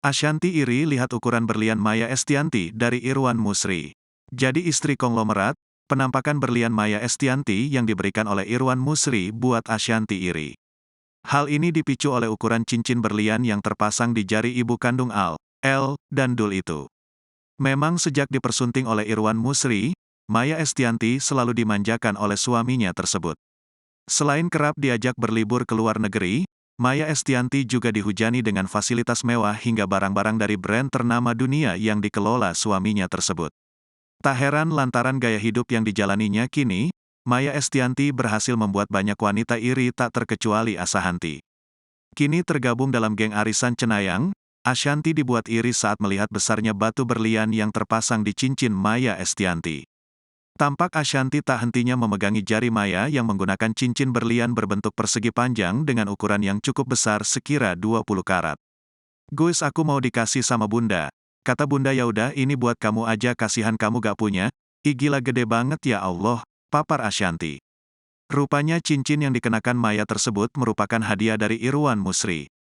Ashanti iri lihat ukuran berlian Maya Estianty dari Irwan Musri. Jadi istri konglomerat, penampakan berlian Maya Estianty yang diberikan oleh Irwan Musri buat Ashanti iri. Hal ini dipicu oleh ukuran cincin berlian yang terpasang di jari ibu kandung Al, El, dan Dul itu. Memang sejak dipersunting oleh Irwan Musri, Maya Estianty selalu dimanjakan oleh suaminya tersebut. Selain kerap diajak berlibur ke luar negeri, Maya Estianty juga dihujani dengan fasilitas mewah hingga barang-barang dari brand ternama dunia yang dikelola suaminya tersebut. Tak heran lantaran gaya hidup yang dijalaninya kini, Maya Estianty berhasil membuat banyak wanita iri tak terkecuali Ashanty. Kini tergabung dalam geng arisan Cenayang, Ashanty dibuat iri saat melihat besarnya batu berlian yang terpasang di cincin Maya Estianty. Tampak Ashanty tak hentinya memegangi jari Maya yang menggunakan cincin berlian berbentuk persegi panjang dengan ukuran yang cukup besar sekira 20 karat. "Guys, aku mau dikasih sama bunda," kata bunda. "Ya udah, ini buat kamu aja, kasihan kamu gak punya." "Ih, gila gede banget ya Allah," papar Ashanty. Rupanya cincin yang dikenakan Maya tersebut merupakan hadiah dari Irwan Musri.